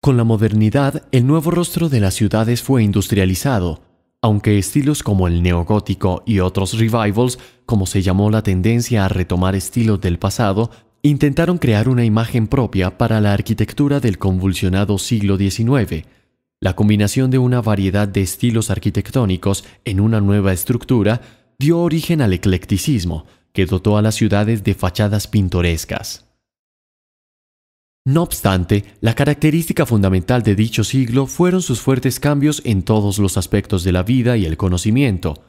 Con la modernidad, el nuevo rostro de las ciudades fue industrializado, aunque estilos como el neogótico y otros revivals, como se llamó la tendencia a retomar estilos del pasado, intentaron crear una imagen propia para la arquitectura del convulsionado siglo XIX. La combinación de una variedad de estilos arquitectónicos en una nueva estructura dio origen al eclecticismo, que dotó a las ciudades de fachadas pintorescas. No obstante, la característica fundamental de dicho siglo fueron sus fuertes cambios en todos los aspectos de la vida y el conocimiento.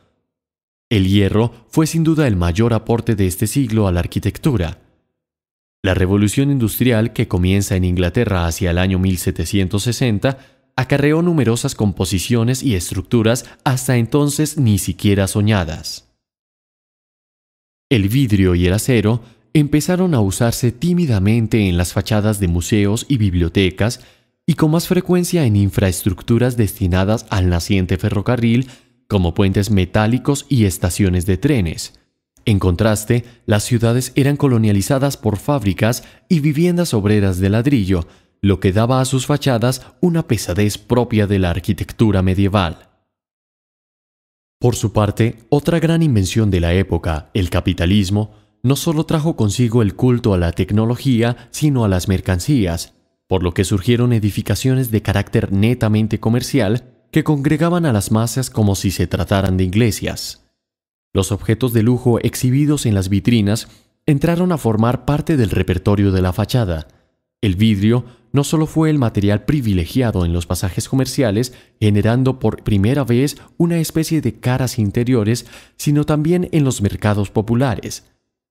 El hierro fue sin duda el mayor aporte de este siglo a la arquitectura. La revolución industrial, que comienza en Inglaterra hacia el año 1760, acarreó numerosas composiciones y estructuras hasta entonces ni siquiera soñadas. El vidrio y el acero empezaron a usarse tímidamente en las fachadas de museos y bibliotecas y con más frecuencia en infraestructuras destinadas al naciente ferrocarril, como puentes metálicos y estaciones de trenes. En contraste, las ciudades eran colonializadas por fábricas y viviendas obreras de ladrillo, lo que daba a sus fachadas una pesadez propia de la arquitectura medieval. Por su parte, otra gran invención de la época, el capitalismo, no solo trajo consigo el culto a la tecnología, sino a las mercancías, por lo que surgieron edificaciones de carácter netamente comercial que congregaban a las masas como si se trataran de iglesias. Los objetos de lujo exhibidos en las vitrinas entraron a formar parte del repertorio de la fachada. El vidrio no solo fue el material privilegiado en los pasajes comerciales, generando por primera vez una especie de caras interiores, sino también en los mercados populares.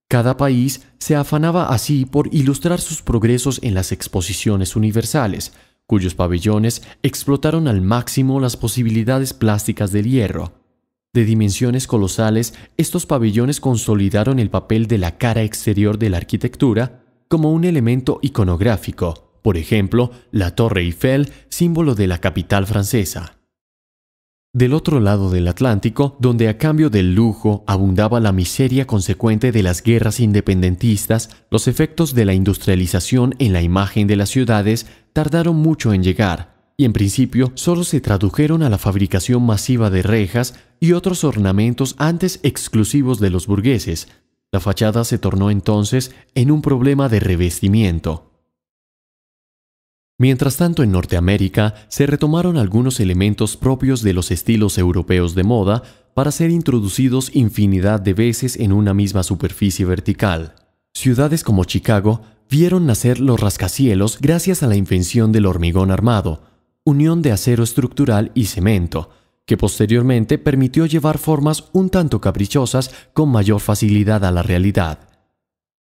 Cada país se afanaba así por ilustrar sus progresos en las exposiciones universales, cuyos pabellones explotaron al máximo las posibilidades plásticas del hierro. De dimensiones colosales, estos pabellones consolidaron el papel de la cara exterior de la arquitectura como un elemento iconográfico, por ejemplo, la Torre Eiffel, símbolo de la capital francesa. Del otro lado del Atlántico, donde a cambio del lujo abundaba la miseria consecuente de las guerras independentistas, los efectos de la industrialización en la imagen de las ciudades tardaron mucho en llegar, y en principio solo se tradujeron a la fabricación masiva de rejas y otros ornamentos antes exclusivos de los burgueses. La fachada se tornó entonces en un problema de revestimiento. Mientras tanto, en Norteamérica se retomaron algunos elementos propios de los estilos europeos de moda para ser introducidos infinidad de veces en una misma superficie vertical. Ciudades como Chicago vieron nacer los rascacielos gracias a la invención del hormigón armado, unión de acero estructural y cemento, que posteriormente permitió llevar formas un tanto caprichosas con mayor facilidad a la realidad.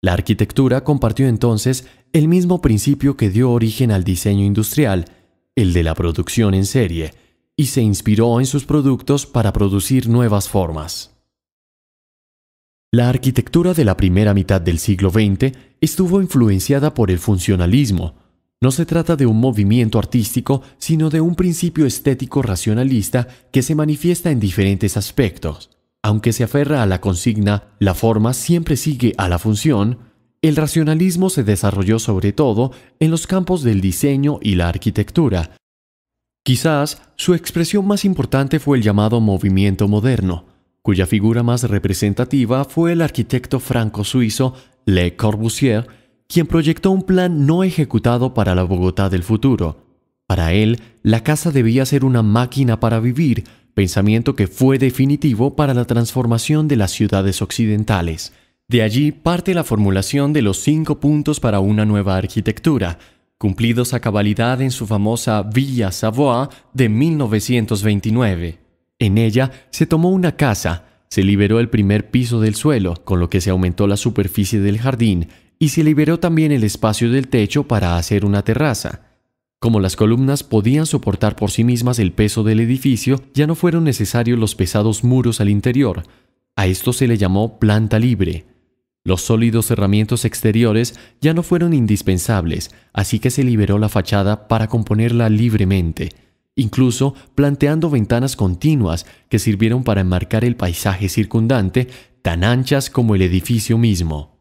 La arquitectura compartió entonces el mismo principio que dio origen al diseño industrial, el de la producción en serie, y se inspiró en sus productos para producir nuevas formas. La arquitectura de la primera mitad del siglo XX estuvo influenciada por el funcionalismo. No se trata de un movimiento artístico, sino de un principio estético racionalista que se manifiesta en diferentes aspectos. Aunque se aferra a la consigna «la forma siempre sigue a la función», el racionalismo se desarrolló sobre todo en los campos del diseño y la arquitectura. Quizás su expresión más importante fue el llamado movimiento moderno, cuya figura más representativa fue el arquitecto franco-suizo Le Corbusier, quien proyectó un plan no ejecutado para la Bogotá del futuro. Para él, la casa debía ser una máquina para vivir, pensamiento que fue definitivo para la transformación de las ciudades occidentales. De allí parte la formulación de los 5 puntos para una nueva arquitectura, cumplidos a cabalidad en su famosa Villa Savoy de 1929. En ella se tomó una casa, se liberó el primer piso del suelo, con lo que se aumentó la superficie del jardín, y se liberó también el espacio del techo para hacer una terraza. Como las columnas podían soportar por sí mismas el peso del edificio, ya no fueron necesarios los pesados muros al interior. A esto se le llamó planta libre. Los sólidos cerramientos exteriores ya no fueron indispensables, así que se liberó la fachada para componerla libremente, incluso planteando ventanas continuas que sirvieron para enmarcar el paisaje circundante, tan anchas como el edificio mismo.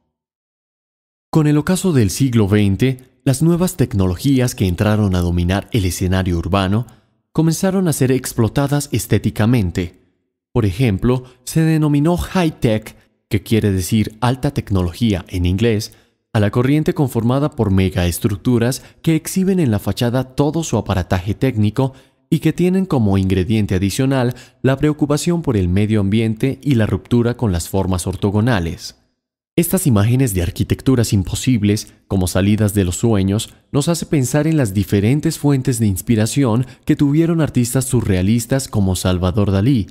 Con el ocaso del siglo XX, Las nuevas tecnologías que entraron a dominar el escenario urbano comenzaron a ser explotadas estéticamente. Por ejemplo, se denominó high-tech, que quiere decir alta tecnología en inglés, a la corriente conformada por megaestructuras que exhiben en la fachada todo su aparataje técnico y que tienen como ingrediente adicional la preocupación por el medio ambiente y la ruptura con las formas ortogonales. Estas imágenes de arquitecturas imposibles, como salidas de los sueños, nos hace pensar en las diferentes fuentes de inspiración que tuvieron artistas surrealistas como Salvador Dalí,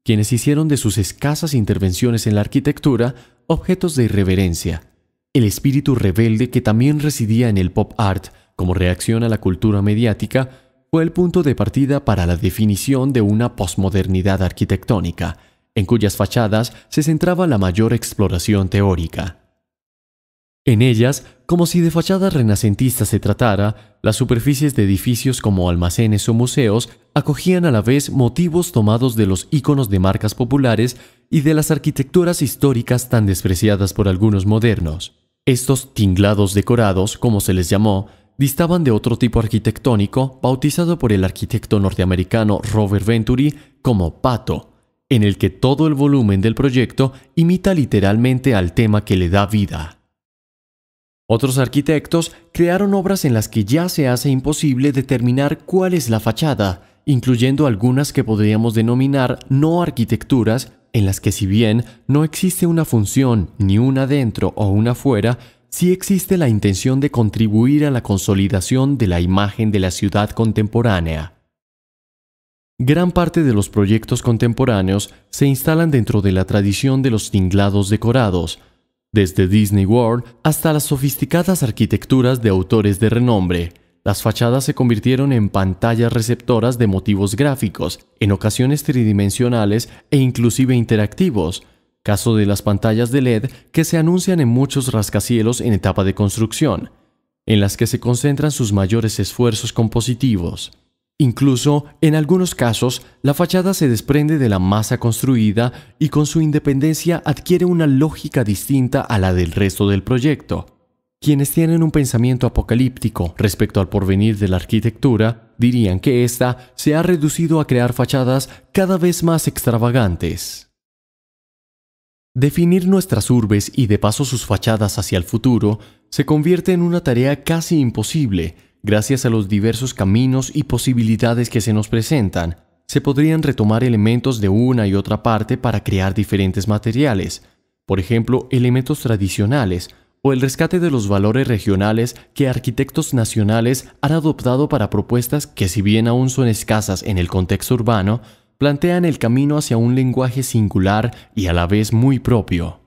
quienes hicieron de sus escasas intervenciones en la arquitectura objetos de irreverencia. El espíritu rebelde que también residía en el pop art como reacción a la cultura mediática fue el punto de partida para la definición de una posmodernidad arquitectónica, en cuyas fachadas se centraba la mayor exploración teórica. En ellas, como si de fachadas renacentistas se tratara, las superficies de edificios como almacenes o museos acogían a la vez motivos tomados de los íconos de marcas populares y de las arquitecturas históricas tan despreciadas por algunos modernos. Estos tinglados decorados, como se les llamó, distaban de otro tipo arquitectónico bautizado por el arquitecto norteamericano Robert Venturi como pato, en el que todo el volumen del proyecto imita literalmente al tema que le da vida. Otros arquitectos crearon obras en las que ya se hace imposible determinar cuál es la fachada, incluyendo algunas que podríamos denominar no arquitecturas, en las que si bien no existe una función ni una dentro o una fuera, sí existe la intención de contribuir a la consolidación de la imagen de la ciudad contemporánea. Gran parte de los proyectos contemporáneos se instalan dentro de la tradición de los tinglados decorados, desde Disney World hasta las sofisticadas arquitecturas de autores de renombre. Las fachadas se convirtieron en pantallas receptoras de motivos gráficos, en ocasiones tridimensionales e inclusive interactivos, caso de las pantallas de LED que se anuncian en muchos rascacielos en etapa de construcción, en las que se concentran sus mayores esfuerzos compositivos. Incluso, en algunos casos, la fachada se desprende de la masa construida y con su independencia adquiere una lógica distinta a la del resto del proyecto. Quienes tienen un pensamiento apocalíptico respecto al porvenir de la arquitectura dirían que ésta se ha reducido a crear fachadas cada vez más extravagantes. Definir nuestras urbes y de paso sus fachadas hacia el futuro se convierte en una tarea casi imposible. Gracias a los diversos caminos y posibilidades que se nos presentan, se podrían retomar elementos de una y otra parte para crear diferentes materiales, por ejemplo, elementos tradicionales, o el rescate de los valores regionales que arquitectos nacionales han adoptado para propuestas que, si bien aún son escasas en el contexto urbano, plantean el camino hacia un lenguaje singular y a la vez muy propio.